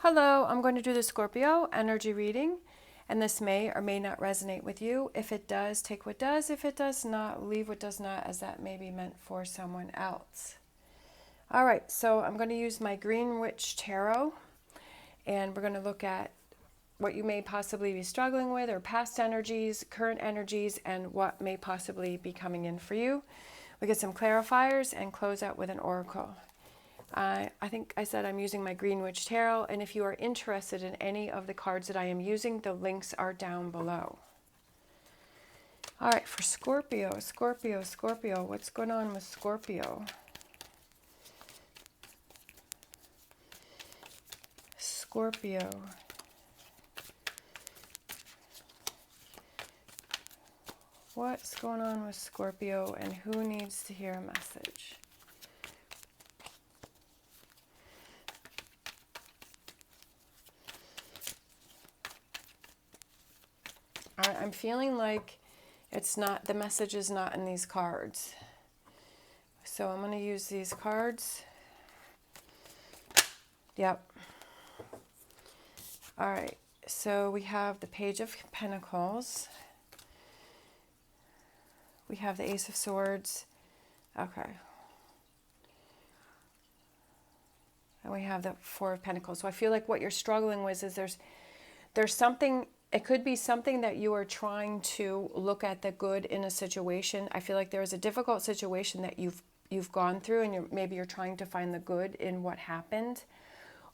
Hello, I'm going to do the Scorpio energy reading, and this may or may not resonate with you. If it does, take what does. If it does not, leave what does not, as that may be meant for someone else. All right, so I'm going to use my Green Witch Tarot, and we're going to look at what you may possibly be struggling with, or past energies, current energies, and what may possibly be coming in for you. We get some clarifiers and close out with an oracle. I think I said I'm using my Green Witch Tarot, and if you are interested in any of the cards that I am using, the links are down below. All right, for Scorpio, what's going on with Scorpio? Scorpio. What's going on with Scorpio, and who needs to hear a message? All right, I'm feeling like it's not, the message is not in these cards. So I'm going to use these cards. Yep. All right, so we have the Page of Pentacles. We have the Ace of Swords. Okay. And we have the Four of Pentacles. So I feel like what you're struggling with is there's something, it could be something that you are trying to look at the good in a situation. I feel like there is a difficult situation that you've gone through, and maybe you're trying to find the good in what happened.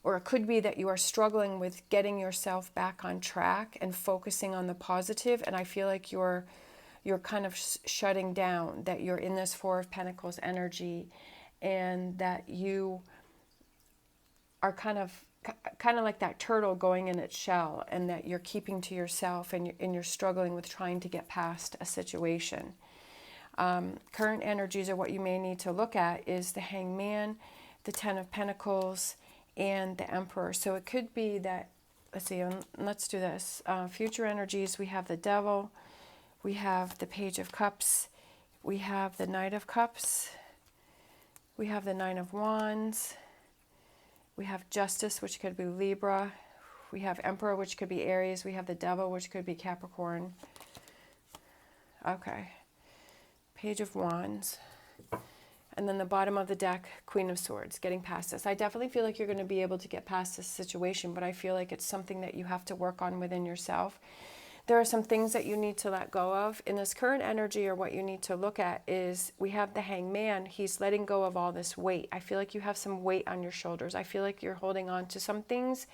Or it could be that you are struggling with getting yourself back on track and focusing on the positive, and I feel like you're kind of shutting down, that you're in this Four of Pentacles energy, and that you are kind of like that turtle going in its shell, and that you're keeping to yourself, and you're struggling with trying to get past a situation. Current energies, or what you may need to look at, is the Hangman, the Ten of Pentacles, and the Emperor. So it could be that, let's see, let's do this. Future energies, we have the Devil, we have the Page of Cups, we have the Knight of Cups, we have the Nine of Wands, we have Justice, which could be Libra, we have Emperor, which could be Aries, we have the Devil, which could be Capricorn. Okay, Page of Wands, and then the bottom of the deck, Queen of Swords, getting past this. I definitely feel like you're going to be able to get past this situation, but I feel like it's something that you have to work on within yourself. There are some things that you need to let go of. In this current energy, or what you need to look at, is we have the Hangman. He's letting go of all this weight. I feel like you have some weight on your shoulders. I feel like you're holding on to some things,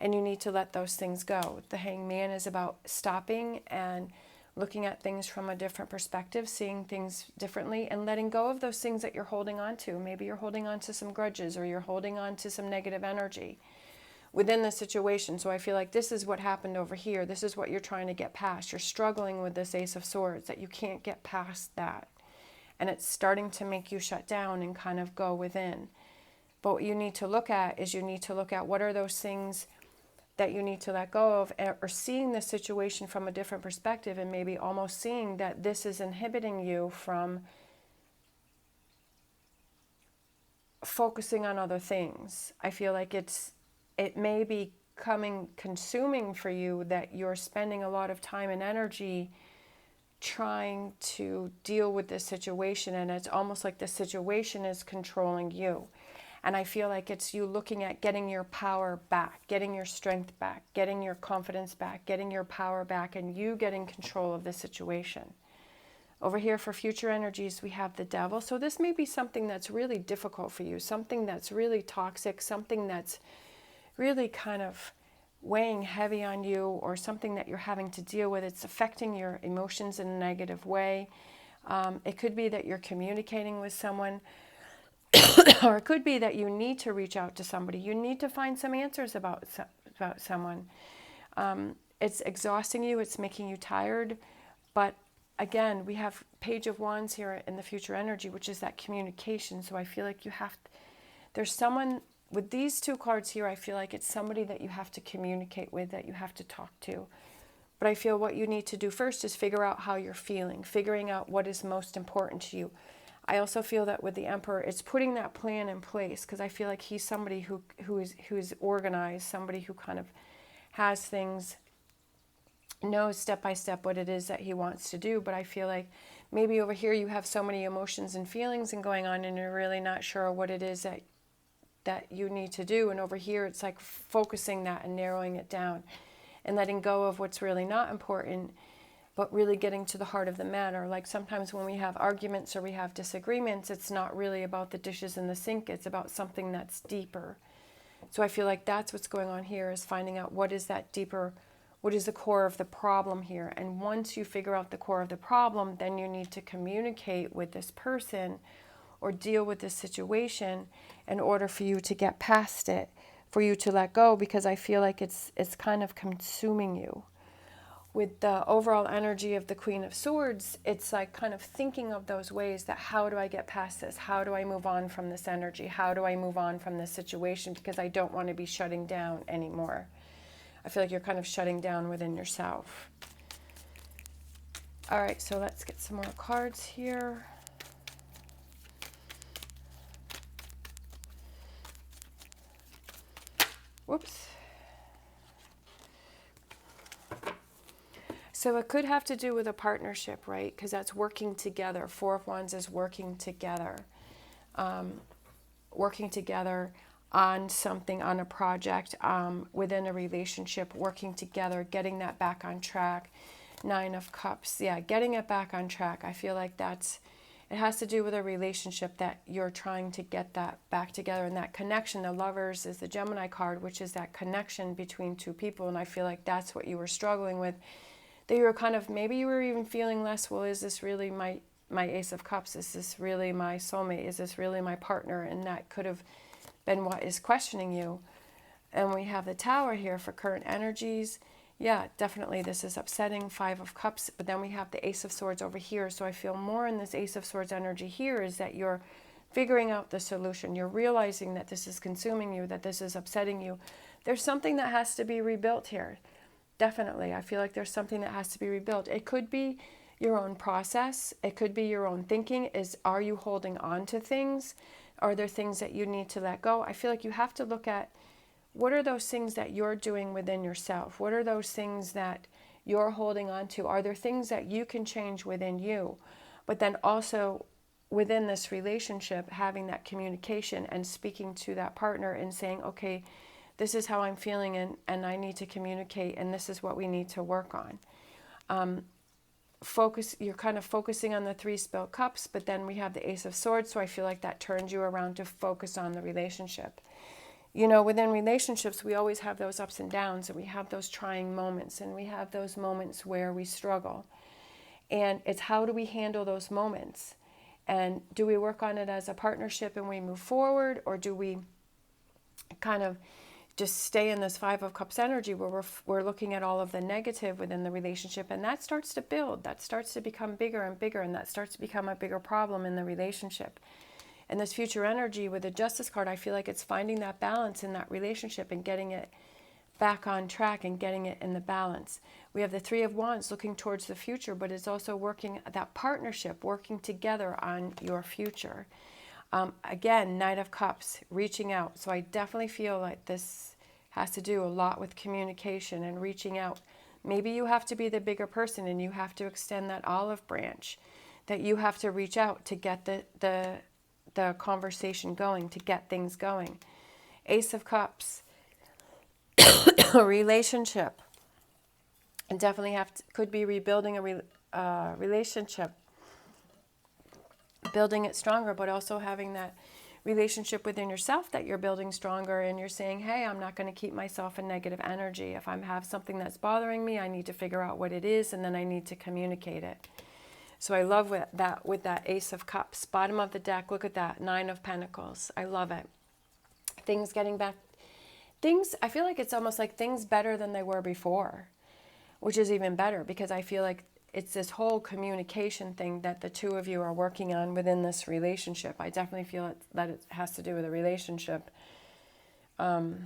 and you need to let those things go. The Hangman is about stopping and looking at things from a different perspective, seeing things differently, and letting go of those things that you're holding on to. Maybe you're holding on to some grudges, or you're holding on to some negative energy within the situation. So I feel like this is what happened over here. This is what you're trying to get past. You're struggling with this Ace of Swords, that you can't get past that. And it's starting to make you shut down and kind of go within. But what you need to look at is, you need to look at what are those things that you need to let go of, or seeing the situation from a different perspective, and maybe almost seeing that this is inhibiting you from focusing on other things. I feel like it may be consuming for you, that you're spending a lot of time and energy trying to deal with this situation, and it's almost like the situation is controlling you. And I feel like it's you looking at getting your power back, getting your strength back, getting your confidence back, getting your power back, and you getting control of the situation. Over here for future energies, we have the Devil. So this may be something that's really difficult for you, something that's really toxic, something that's really kind of weighing heavy on you, or something that you're having to deal with. It's affecting your emotions in a negative way. It could be that you're communicating with someone, or it could be that you need to reach out to somebody. You need to find some answers about someone. It's exhausting you. It's making you tired. But again, we have Page of Wands here in the future energy, which is that communication. So I feel like there's someone with these two cards here. I feel like it's somebody that you have to communicate with, that you have to talk to. But I feel what you need to do first is figure out how you're feeling, figuring out what is most important to you. I also feel that with the Emperor, it's putting that plan in place, because I feel like he's somebody who's organized, somebody who kind of has things, knows step by step what it is that he wants to do. But I feel like maybe over here you have so many emotions and feelings and going on, and you're really not sure what it is that you need to do. And over here it's like focusing that and narrowing it down and letting go of what's really not important, but really getting to the heart of the matter. Like sometimes when we have arguments or we have disagreements, it's not really about the dishes in the sink, it's about something that's deeper. So I feel like that's what's going on here, is finding out what is that deeper, what is the core of the problem here. And once you figure out the core of the problem, then you need to communicate with this person or deal with this situation in order for you to get past it, for you to let go, because I feel like it's kind of consuming you. With the overall energy of the Queen of Swords, it's like kind of thinking of those ways that, how do I get past this? How do I move on from this energy? How do I move on from this situation? Because I don't want to be shutting down anymore. I feel like you're kind of shutting down within yourself. All right, so let's get some more cards here. Whoops. So it could have to do with a partnership, right? Because that's working together. Four of Wands is working together. Working together on something, on a project, within a relationship, working together, getting that back on track. Nine of Cups. Yeah, getting it back on track. I feel like it has to do with a relationship that you're trying to get that back together, and that connection. The Lovers is the Gemini card, which is that connection between two people. And I feel like that's what you were struggling with. That you were kind of, maybe you were even feeling less, well, is this really my Ace of Cups? Is this really my soulmate? Is this really my partner? And that could have been what is questioning you. And we have the Tower here for current energies. Yeah, definitely this is upsetting. Five of Cups. But then we have the Ace of Swords over here. So I feel more in this Ace of Swords energy here is that you're figuring out the solution. You're realizing that this is consuming you, that this is upsetting you. There's something that has to be rebuilt here. Definitely. I feel like there's something that has to be rebuilt. It could be your own process. It could be your own thinking. Are you holding on to things? Are there things that you need to let go? I feel like you have to look at, what are those things that you're doing within yourself? What are those things that you're holding on to? Are there things that you can change within you? But then also within this relationship, having that communication and speaking to that partner and saying, okay, this is how I'm feeling, and I need to communicate, and this is what we need to work on. You're kind of focusing on the Three Spilled Cups, but then we have the Ace of Swords, so I feel like that turns you around to focus on the relationship. You know, within relationships, we always have those ups and downs, and we have those trying moments, and we have those moments where we struggle. And it's, how do we handle those moments? And do we work on it as a partnership and we move forward, or do we kind of just stay in this Five of Cups energy where we're looking at all of the negative within the relationship, and that starts to build, that starts to become bigger and bigger, and that starts to become a bigger problem in the relationship. And this future energy with the Justice card, I feel like it's finding that balance in that relationship and getting it back on track and getting it in the balance. We have the Three of Wands looking towards the future, but it's also working, that partnership, working together on your future. Again, Knight of Cups, reaching out. So I definitely feel like this has to do a lot with communication and reaching out. Maybe you have to be the bigger person and you have to extend that olive branch, that you have to reach out to get the conversation going, to get things going. Ace of Cups, a relationship. And definitely could be rebuilding a relationship, building it stronger, but also having that relationship within yourself that you're building stronger, and you're saying, hey, I'm not going to keep myself in negative energy. If I have something that's bothering me, I need to figure out what it is, and then I need to communicate it. So I love with that Ace of Cups. Bottom of the deck, look at that, Nine of Pentacles. I love it. Things getting back. I feel like it's almost like things better than they were before, which is even better, because I feel like it's this whole communication thing that the two of you are working on within this relationship. I definitely feel that it has to do with a relationship. But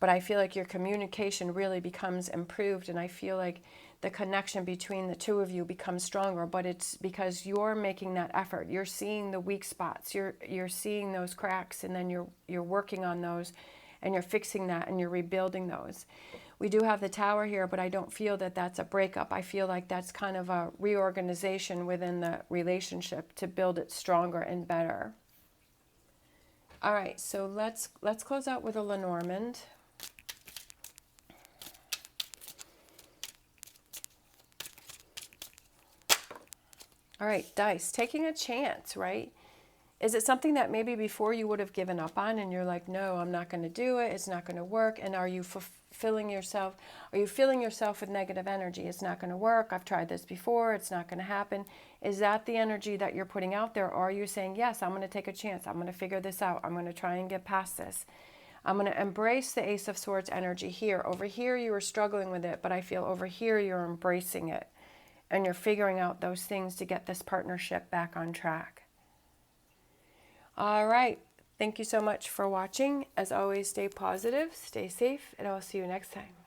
I feel like your communication really becomes improved, and I feel like the connection between the two of you becomes stronger, but it's because you're making that effort. You're seeing the weak spots. You're seeing those cracks, and then you're working on those, and you're fixing that, and you're rebuilding those. We do have the Tower here, but I don't feel that that's a breakup. I feel like that's kind of a reorganization within the relationship to build it stronger and better. All right, so let's close out with a Lenormand. All right, dice, taking a chance, right? Is it something that maybe before you would have given up on and you're like, no, I'm not going to do it. It's not going to work. And are you fulfilling yourself? Are you filling yourself with negative energy? It's not going to work. I've tried this before. It's not going to happen. Is that the energy that you're putting out there? Or are you saying, yes, I'm going to take a chance. I'm going to figure this out. I'm going to try and get past this. I'm going to embrace the Ace of Swords energy here. Over here, you were struggling with it, but I feel over here, you're embracing it. And you're figuring out those things to get this partnership back on track. All right. Thank you so much for watching. As always, stay positive, stay safe, and I'll see you next time.